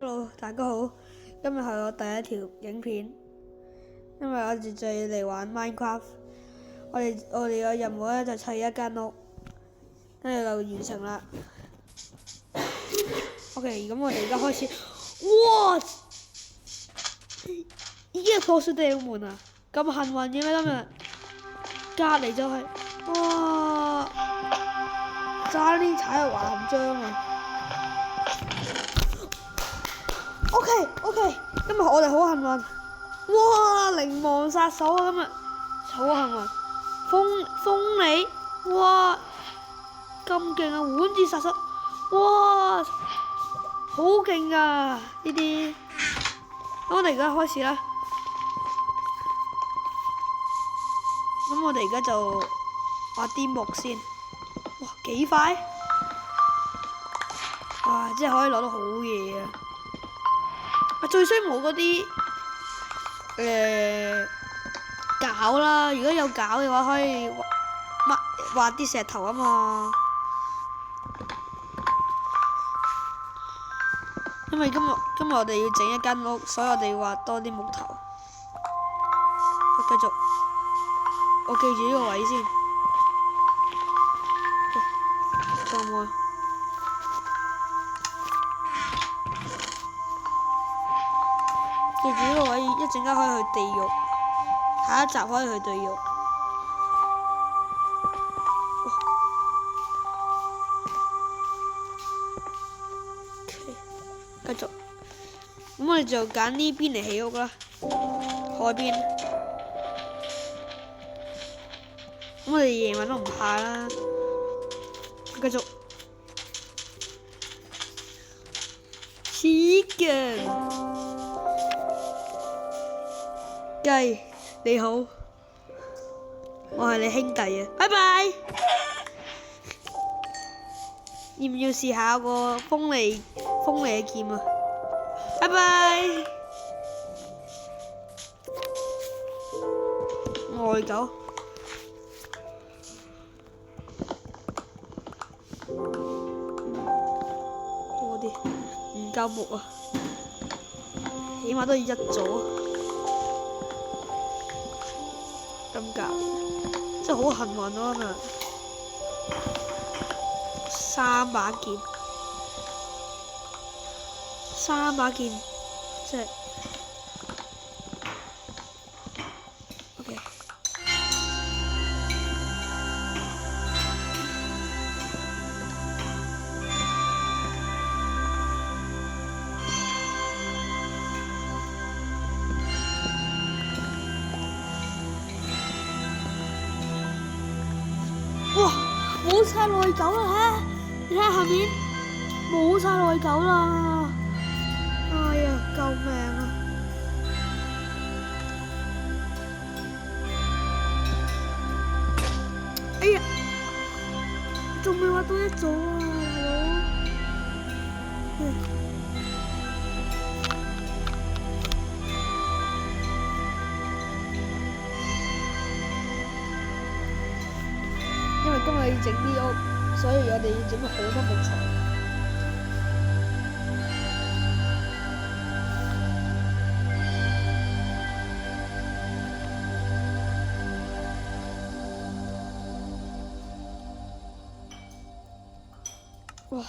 Hello，大家好，今日係我第一條影片，因為我哋就要嚟玩 Minecraft。我哋嘅任務咧就砌一間屋，跟住就完成啦。OK，咁我哋而家開始。哇！已經破碎地門啊！咁幸運嘅咩今日？隔離就係、哇！差啲踩入華含章啊！OK， 今日我哋好幸運，哇！靈亡殺手啊！今日好幸運，風利，哇！咁勁啊！碗子殺手，哇！好勁噶呢啲，咁我哋而家開始啦。咁我哋而家就挖啲木先，哇！幾快，哇！真係可以攞到好嘢啊！最衰冇嗰啲鉸啦，如果有鉸嘅話，可以挖啲石頭啊嘛。因為今日我哋要整一間屋，所以我哋要挖多啲木頭。繼續，我記住呢個位先。夠唔夠？記住呢個位，一陣間可以去地獄，下一集可以去地獄。繼續，咁我哋就揀呢邊嚟起屋啦，海邊。咁我哋夜晚都唔怕啦。繼續。Chicken。雞，你好，我係你兄弟啊，拜拜。要唔要試下個鋒利嘅劍啊？拜拜。愛狗。多啲，唔夠木啊，起碼都要一組。咁夾，真係好幸運咯！今日3把劍，即係 OK。哇！冇晒內狗啦嚇！你睇下下面冇晒內狗啦！哎呀，救命啊！哎呀，仲未挖到一組啊，大佬！因為今日要整啲屋，所以我哋要整好多木材。哇！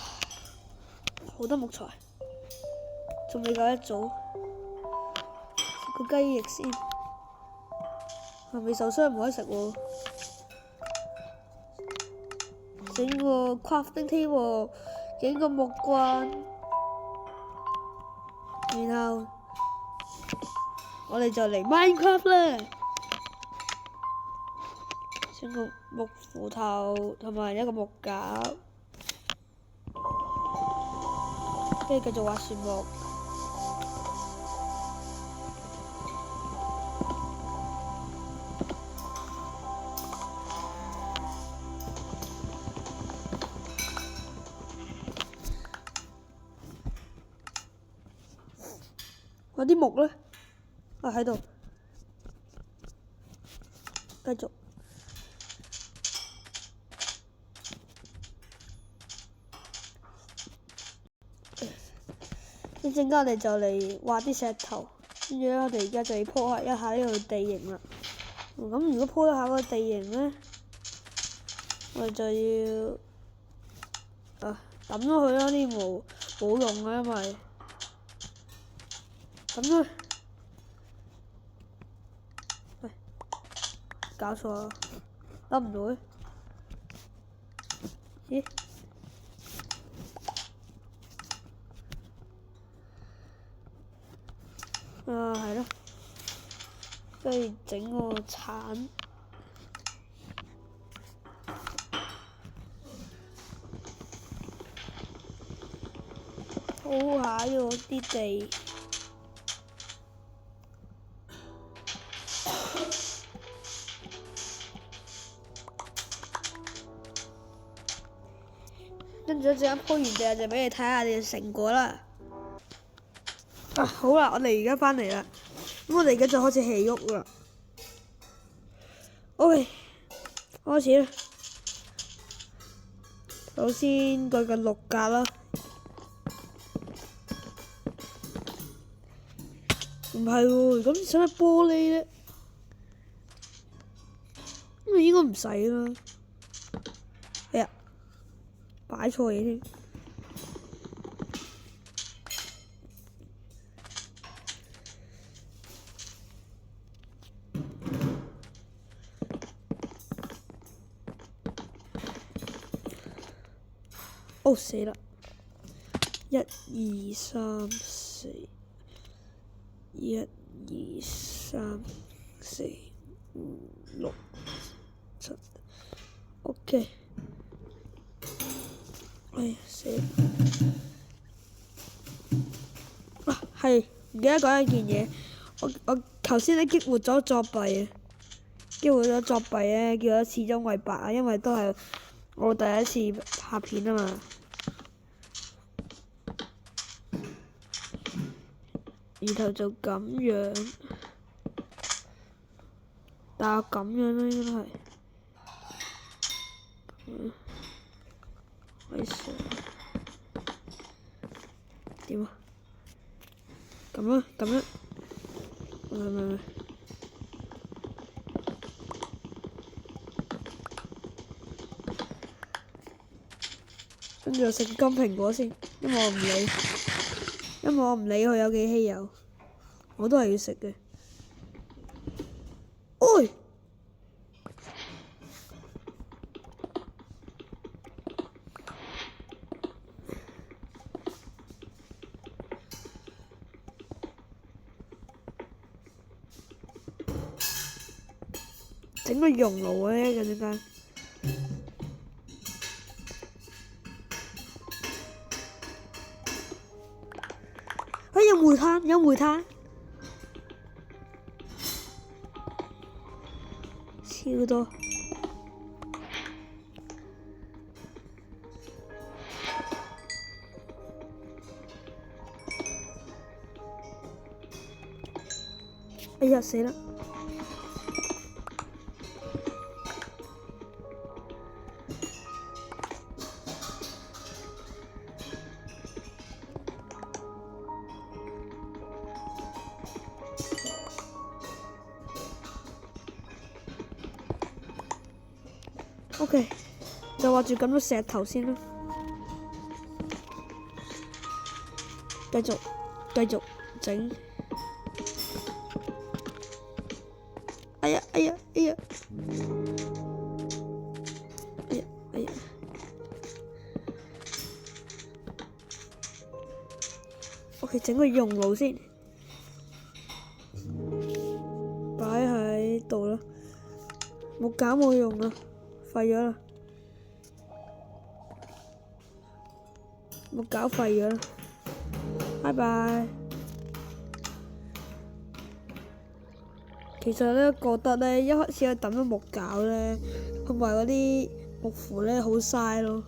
好多木材，仲未夠一組。食個雞翼先，係咪受傷唔可以食喎？整個 crafting table， 整個木棍，然後我哋就嚟 Minecraft 啦。整個木斧頭同埋一個木架，跟住繼續挖樹木。我啲木咧，喺度，繼續。一陣間我哋就嚟挖啲石頭，跟住咧我哋而家就要鋪一下呢個地形啦。咁如果鋪一下個地形咧，我哋就要抌咗佢啦，啲冇用啊，因為抌咗。喂，搞錯啦，得唔到嘅？咦？係咯，跟住整個鏟，鋪下呢啲地。跟住一陣間鋪完地就俾你睇下你嘅成果啦。好啦，我哋而家翻嚟啦，咁我哋而家就開始起屋啦。OK，開始啦。首先蓋個6格啦。唔係喎，咁使乜玻璃咧？咁應該唔使啦。哎呀，擺錯嘢添。死啦！1、2、3、4， 1、2、3、4、5、6、7。OK。哎呀，死啦！係唔記得講一件嘢，我頭先咧激活咗作弊啊！激活咗作弊咧，叫咗始終為白啊，因為都係我第一次拍片啊嘛。然後就咁樣，但係咁樣啦，應該係。開始點啊？咁樣，唔。跟住食金蘋果先，因為我唔理佢有幾稀有，我都係要食嘅。哎！整個熔爐咧，陣間。有煤炭，超多。哎呀，死啦！OK，就畫住咁多石頭先啦，繼續整。哎呀！OK， 整個熔爐先，擺喺度啦。木架冇用啦，廢咗啦。木架廢咗啦，拜拜。其實咧，覺得咧一開始去抌咗木架咧，同埋嗰啲木符咧，好嘥咯。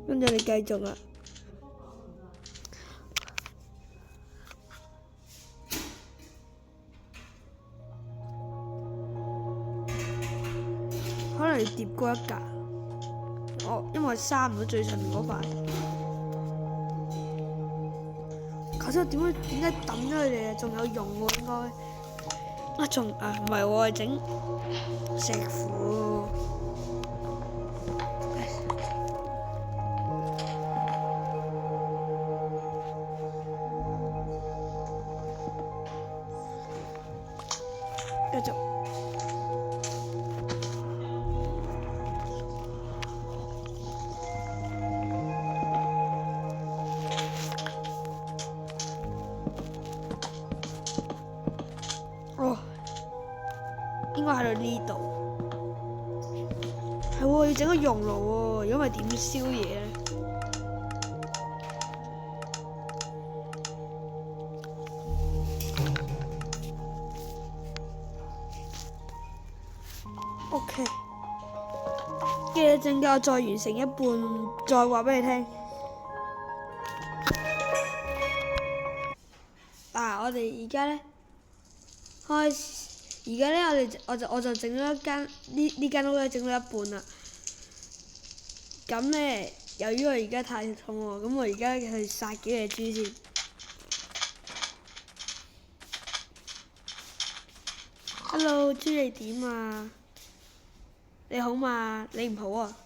跟住你繼續啦。嚟疊高一格。因為閂唔到最上面嗰塊。頭先點解抌咗佢哋啊？仲有用喎應該。唔係喎，係整石斧。繼續。應該喺度呢度，係喎，要整個熔爐喎，如果唔係點燒嘢咧？OK， 跟住一陣間我再完成一半，再話俾你聽。我哋而家咧開始。而家咧，我就整咗呢間屋咧，整咗一半啦。咁咧，由於我而家太肚餓，咁我而家去殺幾隻豬先。Hello， 豬你點啊？你好嘛？你唔好啊？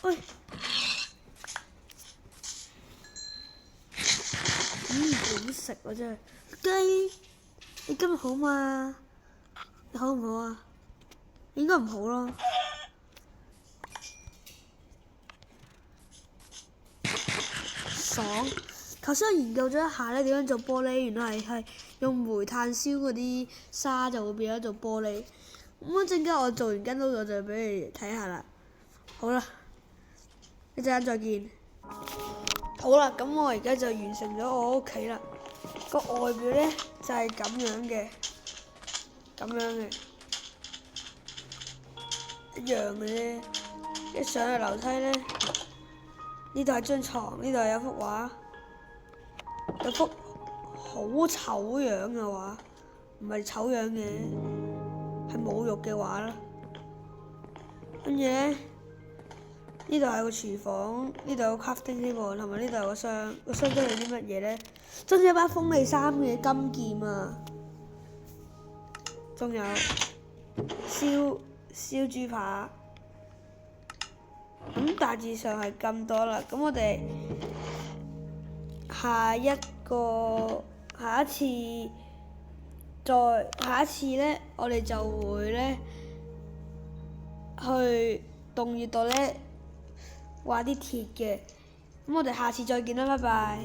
喂！好食啊真係雞。你今日好嘛？你好唔好啊？應該唔好咯。爽！頭先我研究咗一下咧，點樣做玻璃，原來係用煤炭燒嗰啲沙就會變咗做玻璃。咁一陣間我做完間屋我就俾你睇下啦。好啦，一陣間再見。好啦，咁我而家就完成咗我屋企啦。個外表咧就係咁樣嘅，一樣嘅啫。一上去樓梯咧，呢度係張床，呢度有幅畫，有幅好醜樣嘅畫，唔係醜樣嘅，係侮辱嘅畫啦。跟住咧，呢度係個廚房，呢度有個 crafting table，同埋呢度有個箱，個箱都係啲乜嘢咧？仲有一把風利三嘅金劍啊！仲有燒豬扒，咁大致上係咁多啦。咁我哋下一次咧，我哋就會咧去洞穴度咧畫啲鐵嘅。咁我哋下次再見啦，拜拜。